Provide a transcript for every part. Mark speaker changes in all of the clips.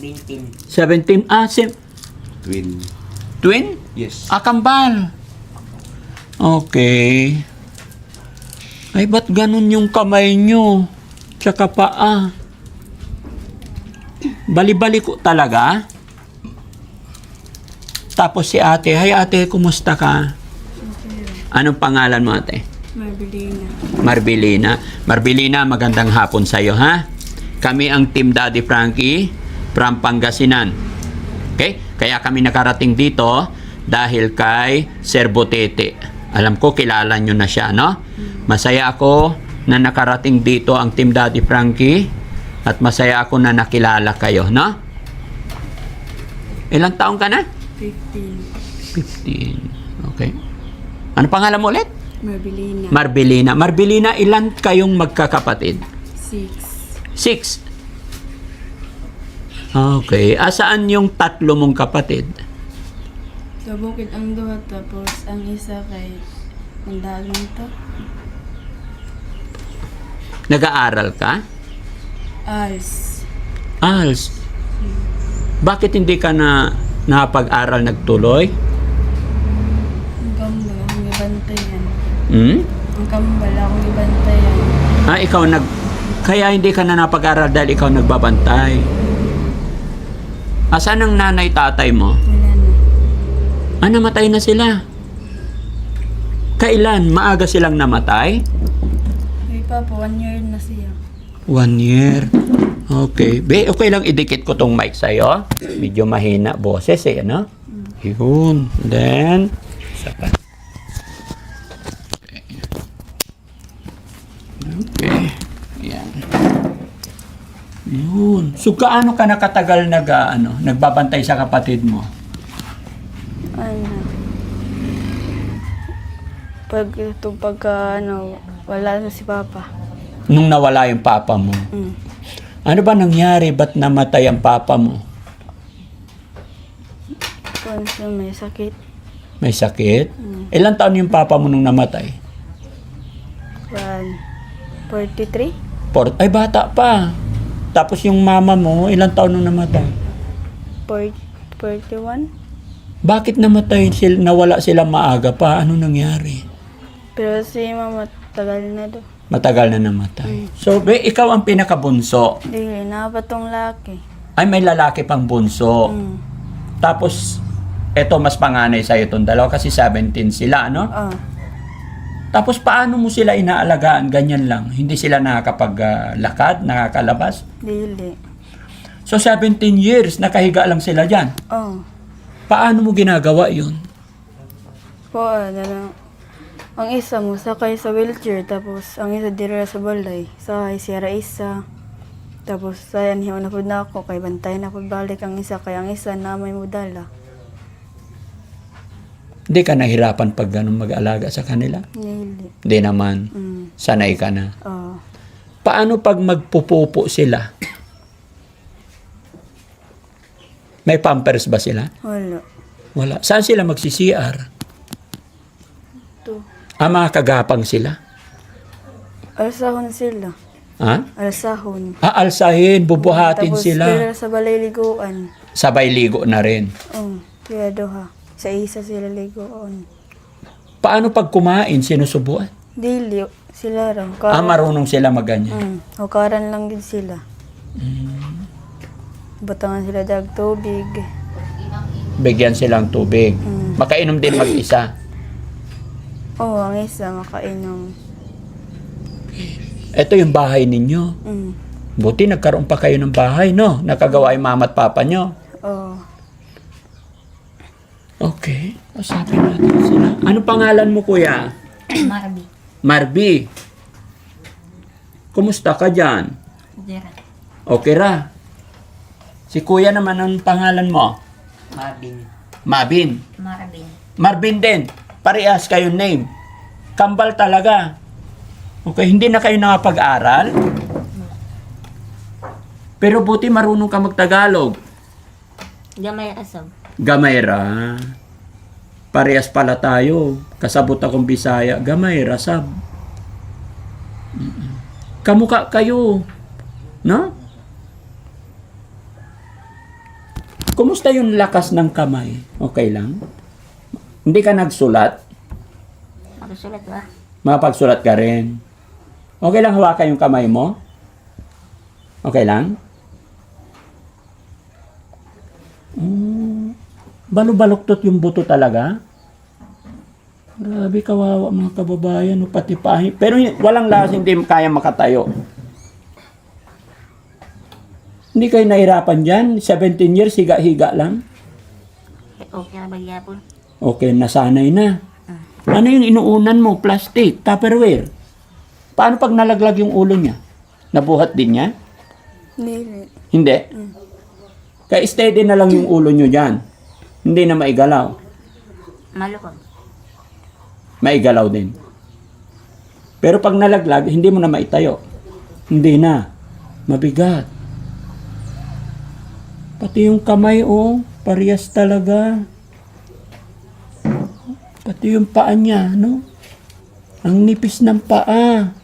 Speaker 1: 17.
Speaker 2: Twin.
Speaker 1: Twin?
Speaker 2: Yes.
Speaker 1: Kambal. Okay. Ay, ba't ganun yung kamay nyo? Tsaka paa. Bali-bali ko talaga. Tapos si ate, hay ate, kumusta ka? Anong pangalan mo ate?
Speaker 3: Marbilina.
Speaker 1: Marbilina. Marbilina, magandang hapon sa'yo, ha? Kami ang Team Daddy Frankie from Pangasinan. Okay? Kaya kami nakarating dito dahil kay Sir Botete. Alam ko, kilala nyo na siya, no? Masaya ako na nakarating dito ang Team Daddy Frankie at masaya ako na nakilala kayo, no? Ilang taong ka na?
Speaker 3: 15.
Speaker 1: 15. Okay. Ano pangalan mo ulit?
Speaker 3: Marbilina.
Speaker 1: Marbilina. Marbilina, ilan kayong magkakapatid?
Speaker 3: 6.
Speaker 1: 6. Okay. Asaan yung tatlo mong kapatid?
Speaker 3: Sa bukid ang duha tapos ang isa kay Mandagan to.
Speaker 1: Nag-aaral ka?
Speaker 3: Als.
Speaker 1: Als. Bakit hindi ka na napag-aral nagtuloy?
Speaker 3: Ang kambal akong ibantayan.
Speaker 1: Hmm?
Speaker 3: Ang kambal akong ibantayan.
Speaker 1: Ikaw kaya hindi ka na napag-aral dahil ikaw nagbabantay. Asan ang nanay tatay mo?
Speaker 3: Wala na.
Speaker 1: Namatay na sila. Kailan? Maaga silang namatay?
Speaker 3: May papa, 1 year na siya.
Speaker 1: 1 year. Okay. Okay lang idikit ko tong mic sa'yo. Medyo mahina boses ano? Yun. Then, isa pa. Okay. Yan. Yun. So, kaano ka nakatagal nagbabantay sa kapatid mo?
Speaker 3: Wala na si papa.
Speaker 1: Nung nawala yung papa mo. Ano ba nangyari? Ba't namatay ang papa mo?
Speaker 3: Kung may sakit.
Speaker 1: May sakit? Ilang taon yung papa mo nung namatay?
Speaker 3: 43?
Speaker 1: Ay, bata pa. Tapos yung mama mo, ilang taon nung namatay?
Speaker 3: 41?
Speaker 1: Bakit namatay sila, nawala sila maaga pa? Ano nangyari?
Speaker 3: Pero si mama tagal na do.
Speaker 1: Matagal na namatay. So, ikaw ang pinakabunso.
Speaker 3: Dili, nakapatong laki.
Speaker 1: Ay, may lalaki pang bunso. Tapos, eto mas panganay sa'yo itong dalawa kasi 17 sila, no? Tapos, paano mo sila inaalagaan? Ganyan lang. Hindi sila nakakapaglakad, nakakalabas?
Speaker 3: Dili.
Speaker 1: So, 17 years, nakahiga lang sila dyan. Paano mo ginagawa yun?
Speaker 3: Ang isa mo sakay sa wheelchair, tapos ang isa dira sa balay. Sakay siya isa. Tapos sayan hiyo na pud na ako, kay bantay na pud balik ang isa, kay ang isa na may mudala.
Speaker 1: Hindi ka nahirapan pag ganun mag-alaga sa kanila?
Speaker 3: Dili.
Speaker 1: Hindi naman. Sanay ka na. Paano pag magpupupo sila? May pampers ba sila?
Speaker 3: Wala.
Speaker 1: Wala. Saan sila magsi-CR?
Speaker 3: To.
Speaker 1: Mga kagapang sila?
Speaker 3: Alsahon sila.
Speaker 1: Ha?
Speaker 3: Alsahon.
Speaker 1: Alsahin, bubuhatin
Speaker 3: Tapos
Speaker 1: sila.
Speaker 3: dira sa balay liguan.
Speaker 1: Sabay ligo na rin.
Speaker 3: Kaya duha. Sa isa sila liguan.
Speaker 1: Paano pag kumain, sinusubuan?
Speaker 3: Dili. Sila rin.
Speaker 1: Marunong sila magganyan.
Speaker 3: Hukaran lang din sila. Batangan sila dag tubig.
Speaker 1: Bigyan silang tubig. Makainom din mag-isa.
Speaker 3: Ang isa makainom.
Speaker 1: Ito yung bahay ninyo. Buti nagkaroon pa kayo ng bahay, no? Nakagawa yung mama at papa nyo. Okay. Usapin natin sila. Ano pangalan mo, kuya?
Speaker 4: Marby.
Speaker 1: Marby. Kumusta ka dyan?
Speaker 4: Dira.
Speaker 1: Okay ra. Si kuya naman, ang pangalan mo?
Speaker 4: Marvin.
Speaker 1: Mabin.
Speaker 4: Marvin.
Speaker 1: Marvin din. Parehas kayo name. Kambal talaga. Okay, hindi na kayo nakapag-aral? Pero buti marunong ka magtagalog.
Speaker 4: Gamay asam.
Speaker 1: Gamay ra. Parehas pala tayo. Kasabot akong Bisaya. Gamay ra, sab. Kamukha kayo. No? Kumusta yung lakas ng kamay? Okay lang? Hindi ka nagsulat?
Speaker 4: Magsulat ba?
Speaker 1: Makapagsulat ka rin. Okay lang hawakan yung kamay mo? Okay lang? Balo-baluktot yung buto talaga? Grabe, kawawa mga kababayan, no, pati pahi. Pero walang lakas, hindi kaya makatayo. Hindi kayo nahirapan dyan? 17 years, higa-higa lang?
Speaker 4: Okay na magyapon.
Speaker 1: Okay, nasanay na. Ano yung inuunan mo? Plastic, Tupperware. Paano pag nalaglag yung ulo niya? Nabuhat din niya?
Speaker 3: Hindi.
Speaker 1: Hindi? Kaya steady na lang yung ulo niyo dyan. Hindi na maigalaw.
Speaker 4: Malukog.
Speaker 1: Maigalaw din. Pero pag nalaglag, hindi mo na maitayo. Hindi na. Mabigat. Pati yung kamay, oh, parehas talaga. Pati yung paa niya, no? Ang nipis ng paa.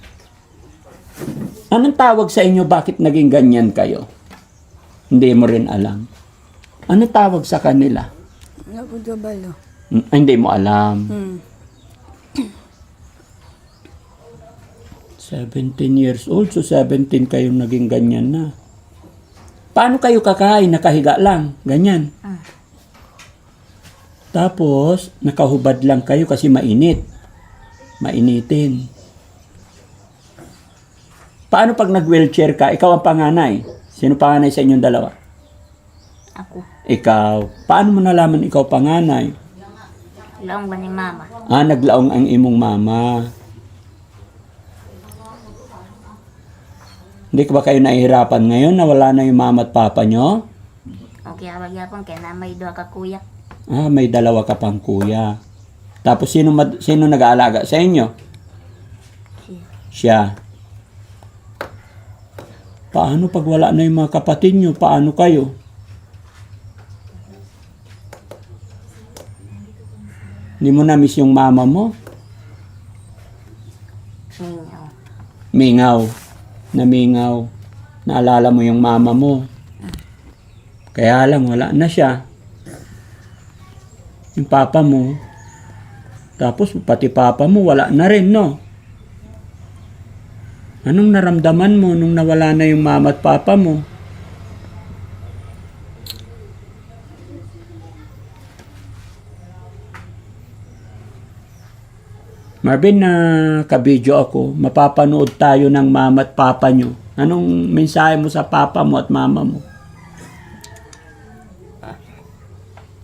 Speaker 1: Anong tawag sa inyo bakit naging ganyan kayo? Hindi mo rin alam. Ano tawag sa kanila?
Speaker 3: Napagabalo.
Speaker 1: Hindi mo alam. 17 years old, so 17 kayong naging ganyan na. Paano kayo kakain? Nakahiga lang. Ganyan. Tapos, nakahubad lang kayo kasi mainit. Mainitin. Paano pag nag-wheelchair ka, ikaw ang panganay? Sino panganay sa inyong dalawa?
Speaker 4: Ako.
Speaker 1: Ikaw. Paano mo nalaman ikaw panganay?
Speaker 4: Laong ba ni mama?
Speaker 1: Naglaong ang imong mama. Hindi ka ba kayo nahihirapan ngayon na wala na yung mama at papa nyo?
Speaker 4: Okay na magyapon. Kaya na may doha ka kuya.
Speaker 1: May dalawa ka pang kuya. Tapos sino nag-aalaga sa inyo? Siya. Paano pag wala na yung mga kapatid nyo? Paano kayo? Hindi mo na-miss yung mama mo?
Speaker 4: Mingaw.
Speaker 1: Mingaw. Namingaw. Naalala mo yung mama mo. Kaya lang, wala na siya. Yung papa mo. Tapos, pati papa mo, wala na rin, no? Anong naramdaman mo nung nawala na yung mama at papa mo? Marvin, na kabidyo ako, mapapanood tayo ng mama at papa nyo. Anong mensahe mo sa papa mo at mama mo?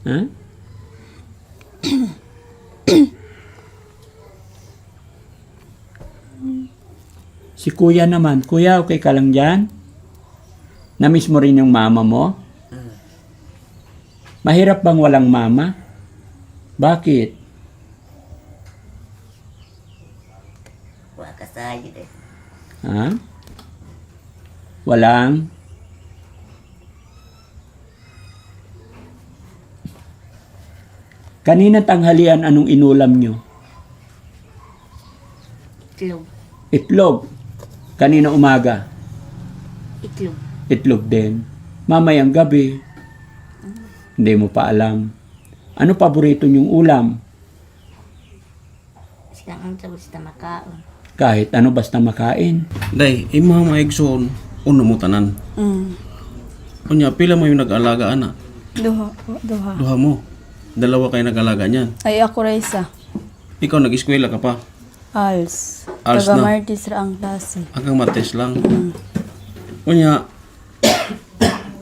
Speaker 1: Ha? Si kuya naman. Kuya, okay ka lang dyan? Namiss mo rin yung mama mo? Mahirap bang walang mama? Bakit?
Speaker 4: Wala ka sa eh.
Speaker 1: Ha? Walang? Kanina tanghalian, anong inulam nyo?
Speaker 4: Itlog.
Speaker 1: Itlog. Kanina umaga,
Speaker 4: Itlog.
Speaker 1: itlog din. Mamayang gabi, hindi mo pa alam. Ano paborito nyong ulam?
Speaker 4: Basta ang sa basta makaon.
Speaker 1: Kahit ano basta makain.
Speaker 2: Day, imong maigsoon, uno mo tanan. Unya, pila mo yung nag-alaga, ana?
Speaker 3: Duha. Duha.
Speaker 2: Duha mo. Dalawa kayo nag-alaga niyan.
Speaker 3: Ay, ako Raisa.
Speaker 2: Ikaw nag-eskwela ka pa.
Speaker 3: Als.
Speaker 2: Als
Speaker 3: Taga
Speaker 2: na?
Speaker 3: Martis ra ang klase.
Speaker 2: Hanggang mates lang. Unya,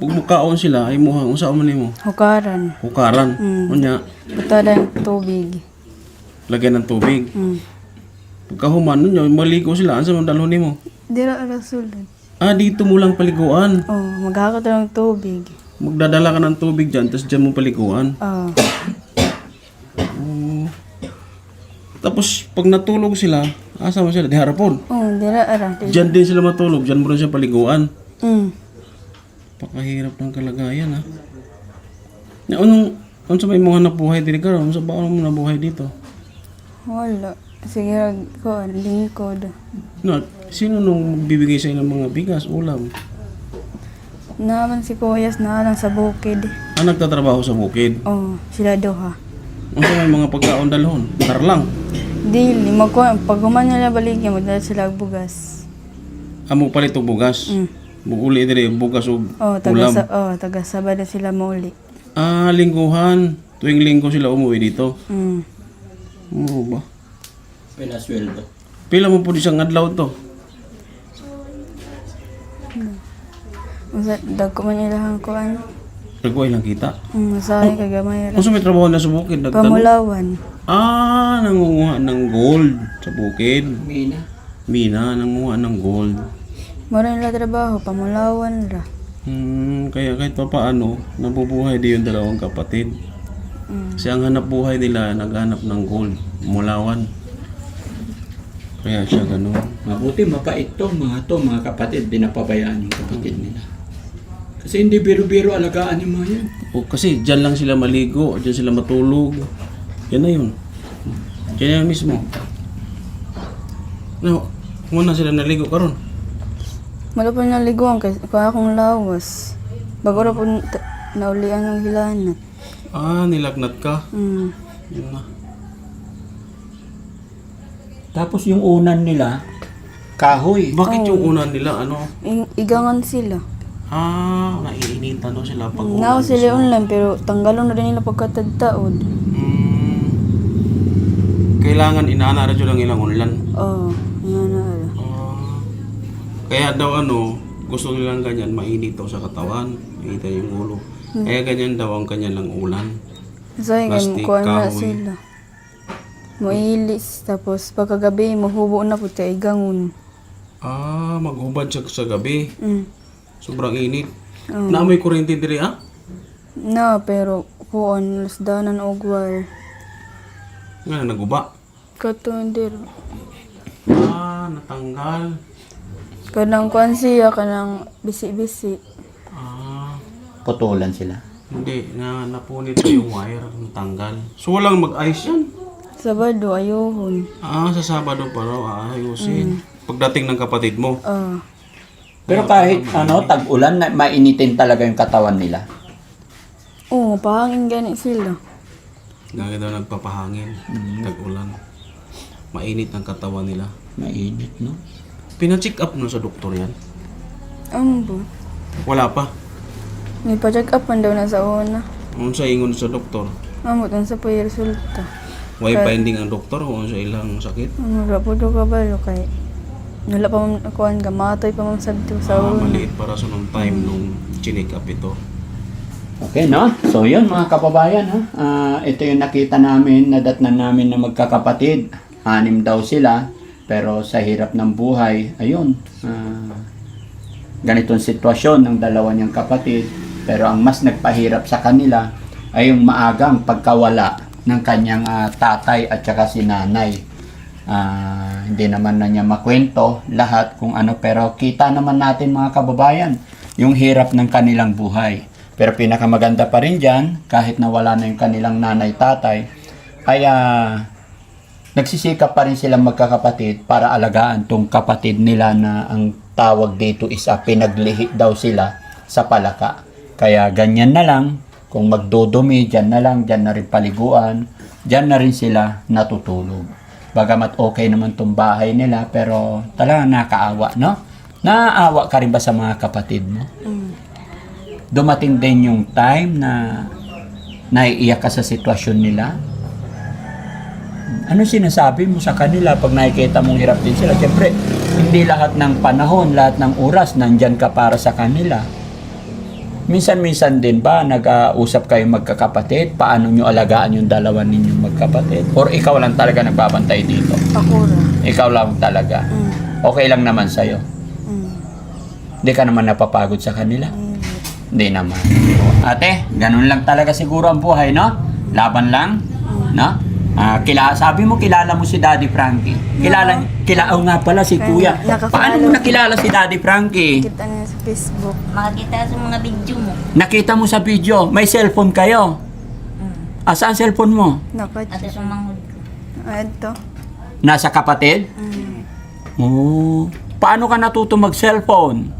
Speaker 2: pag mukaon sila, ay muhang, unsa man nimo?
Speaker 3: Hukaran.
Speaker 2: Hukaran. Unya,
Speaker 3: Butada ng tubig.
Speaker 2: lagyan ng tubig. Pagkahuman nun yun, maligo sila. Ansa man dalhon nimo?
Speaker 3: Dira ara sulod.
Speaker 2: Dito mo lang paliguan.
Speaker 3: Maghakot ng tubig.
Speaker 2: Magdadala ka ng tubig dyan, tapos dyan mo paliguan. Tapos, pag natulog sila, asa mo sila? Di harapon.
Speaker 3: Dira ara.
Speaker 2: Dyan din sila matulog, dyan mo rin siya paliguan.
Speaker 3: Mm.
Speaker 2: Pakahirap ng kalagayan, ha? Anong sa may mga nabuhay dito ka? Ano sa baon mo nabuhay dito?
Speaker 3: Wala. Sige, ko, lingkod.
Speaker 2: No, sino nung bibigay sa'yo ng mga bigas, ulam?
Speaker 3: Naman si Kuyas na lang sa bukid.
Speaker 2: nagtatrabaho sa bukid.
Speaker 3: Oh, sila duha.
Speaker 2: Ano may mga pagkaon dalhon? Tarlang.
Speaker 3: Dili, pag human nila baligya, magdala sila og bugas.
Speaker 2: Amo palit og bugas. Uli diri bugas ug
Speaker 3: Oh,
Speaker 2: ulam.
Speaker 3: taga Sabado sila mauli.
Speaker 2: Lingguhan. Tuwing linggo sila umuwi dito. Oo ba?
Speaker 1: Pila sweldo.
Speaker 2: Pila mo po isang adlaw to?
Speaker 3: Dagko man ilahang kuan.
Speaker 2: Nagkuhay lang kita.
Speaker 3: Masahe kay gamay ra.
Speaker 2: Kung may trabaho na sa bukid, nagtanong.
Speaker 3: Pamulawan.
Speaker 2: Nangunguha ng gold sa bukid.
Speaker 1: Mina.
Speaker 2: Mina, nangunguha ng gold.
Speaker 3: Mura nila trabaho, pamulawan ra.
Speaker 2: Kaya kahit pa paano, nabubuhay din yung dalawang kapatid. Kasi ang hanap buhay nila, naghanap ng gold, mulawan. Kaya siya ganun.
Speaker 1: Mabuti mapait to mga kapatid, dinapabayaan yung kapatid nila. Kasi hindi biro-biro alagaan yung mga yan.
Speaker 2: O kasi dyan lang sila maligo, dyan sila matulog. Yan na yun. Yan yan mismo. No, muna sila naligo karon.
Speaker 3: Wala pa naliguan kasi kung akong lawas. Bago ra po naulian ng hilanat.
Speaker 2: Nilagnat ka. Yun na.
Speaker 1: Tapos yung unan nila, kahoy.
Speaker 2: Bakit yung una nila, ano?
Speaker 3: Igangan sila.
Speaker 2: Naiinitan daw sila pag
Speaker 3: Now sila online pero tanggalon na rin nila pagkatagtaod.
Speaker 2: Kailangan inaana radyo lang ilang ulan.
Speaker 3: Oh, yan na ala.
Speaker 2: Kaya daw gusto nilang ganyan, mainit daw sa katawan, mainit yung ulo. Kaya ganyan daw ang kanilang ulan.
Speaker 3: Say
Speaker 2: Plastic,
Speaker 3: kuan na
Speaker 2: kahoy.
Speaker 3: sila. Moilis tapos pagkagabi mahubo na pud kay gangon.
Speaker 2: Maghubad siya sa gabi. Sobrang init.
Speaker 3: Oh.
Speaker 2: Naamoy kuryente diri
Speaker 3: Na pero kuan lasdanan og wire.
Speaker 2: Nga naguba.
Speaker 3: Kato hindi.
Speaker 2: Natanggal.
Speaker 3: Kanang kuan siya kanang bisi-bisi.
Speaker 1: Putulan sila.
Speaker 2: Hindi, napunit yung wire, natanggal. So walang mag-ice yan.
Speaker 3: Sabado ayohon.
Speaker 2: Sa Sabado pa raw, ayusin. Pagdating ng kapatid mo.
Speaker 1: Pero kahit tag-ulan, mainitin talaga yung katawan nila.
Speaker 3: Oo, pahangin gani sila.
Speaker 2: Lagi daw nagpapahangin, tag-ulan. Mainit ang katawan nila.
Speaker 1: Mainit, no?
Speaker 2: Pina-check up na sa doktor yan?
Speaker 3: Ambo.
Speaker 2: Wala pa.
Speaker 3: May pa-check up man daw na sa una.
Speaker 2: Ano sa ingon sa doktor?
Speaker 3: Ambo tan sa pay resulta.
Speaker 2: Why finding ang doktor kung sa ilang sakit?
Speaker 3: Wala po daw kabalo kay wala pa man kuan gamatay pa man sabto sa una.
Speaker 2: Maliit para sa nung time nung chinik up ito.
Speaker 1: Okay, no? So, yun mga kababayan, ha? Ito yung nakita namin, nadatnan namin na magkakapatid. 6 daw sila, pero sa hirap ng buhay, ayun, ganitong sitwasyon ng dalawa niyang kapatid. Pero ang mas nagpahirap sa kanila ay yung maagang pagkawala ng kanyang tatay at saka si nanay. Hindi naman na niya makwento lahat kung ano, pero kita naman natin mga kababayan, yung hirap ng kanilang buhay. Pero pinakamaganda pa rin dyan, kahit nawala na yung kanilang nanay-tatay, ay nagsisikap pa rin silang magkakapatid para alagaan tong kapatid nila na ang tawag dito is pinaglihi daw sila sa palaka. Kaya ganyan na lang, kung magdudumi, dyan na lang, dyan na rin paliguan, dyan na rin sila natutulog. Bagamat okay naman tong bahay nila, pero talagang nakaawa, no? Naaawa ka rin ba sa mga kapatid mo? Dumating din yung time na naiiyak ka sa sitwasyon nila? Ano sinasabi mo sa kanila pag nakikita mong hirap din sila? Siyempre, hindi lahat ng panahon, lahat ng oras, nandyan ka para sa kanila. Minsan-minsan din ba nag-uusap kayo magkakapatid? Paano nyo alagaan yung dalawa ninyong magkapatid? Or ikaw lang talaga nagbabantay dito?
Speaker 3: Ako ra.
Speaker 1: Ikaw lang talaga? Okay lang naman sa'yo? Hindi ka naman napapagod sa kanila? Hindi naman. Ate, ganun lang talaga siguro ang buhay, no? Laban lang, no? Sabi mo kilala mo si Daddy Frankie. Kilala nga pala si Kuya. Paano mo nakilala si Daddy Frankie?
Speaker 3: Kita niya sa Facebook.
Speaker 4: Makakita sa mga video mo.
Speaker 1: Nakita mo sa video, may cellphone kayo. Saan cellphone mo?
Speaker 4: At sa manghod ko.
Speaker 3: Ito.
Speaker 1: Nasa kapatid? Oh. Paano ka natuto mag-cellphone?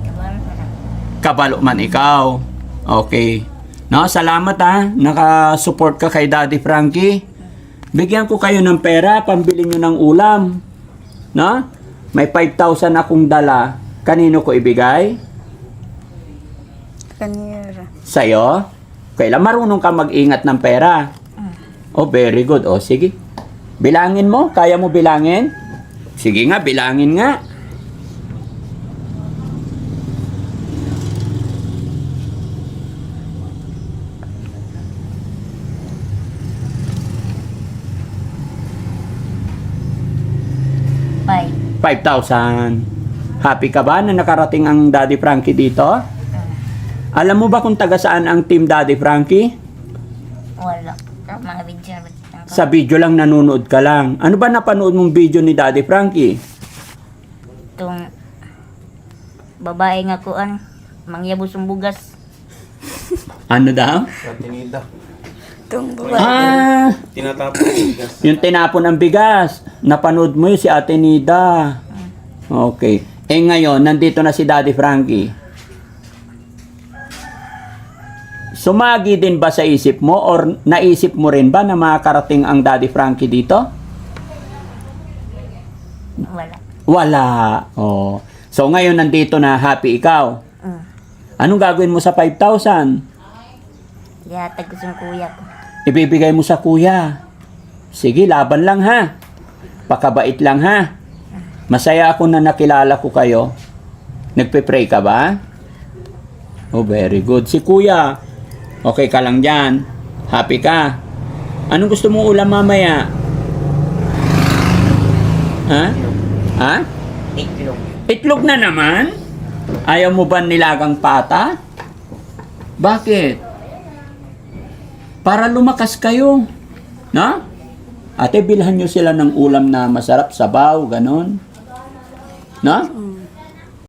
Speaker 4: Kabalo na lang.
Speaker 1: Kabalo man ikaw. Okay. No, salamat ha. Naka-support ka kay Daddy Frankie. Bigyan ko kayo ng pera, pambili nyo ng ulam. No? May 5,000 akong dala. Kanino ko ibigay?
Speaker 3: Kanira.
Speaker 1: Sa'yo? Kailan marunong ka mag-ingat ng pera? Oh, very good. Oh, sige. Bilangin mo? Kaya mo bilangin? Sige nga, bilangin nga.
Speaker 4: Bye.
Speaker 1: 5,000. Happy ka ba na nakarating ang Daddy Frankie dito? Alam mo ba kung taga saan ang Team Daddy Frankie?
Speaker 4: Wala. Sa mga video.
Speaker 1: Sa video lang nanonood ka lang. Ano ba napanood mong video ni Daddy Frankie?
Speaker 4: Itong babae nga kuan. Mangyabos ang bugas.
Speaker 1: Ano daw?
Speaker 2: Sa tinida.
Speaker 3: Itong babae.
Speaker 1: Ah,
Speaker 2: Tinatapos yung bigas.
Speaker 1: yung tinapon ng bigas. Napanood mo yun si Ate Nida. Okay. Eh ngayon, nandito na si Daddy Frankie. Sumagi din ba sa isip mo or naisip mo rin ba na makakarating ang Daddy Frankie dito?
Speaker 4: Wala.
Speaker 1: Wala. Oh. So ngayon nandito na, happy ikaw. Anong gagawin mo sa 5,000?
Speaker 4: Yatag ko sa kuya ko.
Speaker 1: Ibibigay mo sa kuya. Sige, laban lang ha. Pakabait lang ha. Masaya ako na nakilala ko kayo. Nagpe-pray ka ba? Oh, very good. Si kuya, okay ka lang dyan. Happy ka. Anong gusto mong ulam mamaya? Ha? Ha?
Speaker 4: Itlog.
Speaker 1: Itlog na naman? Ayaw mo ba nilagang pata? Bakit? Para lumakas kayo. Na? Ate, bilhan nyo sila ng ulam na masarap, sabaw, ganon. Na?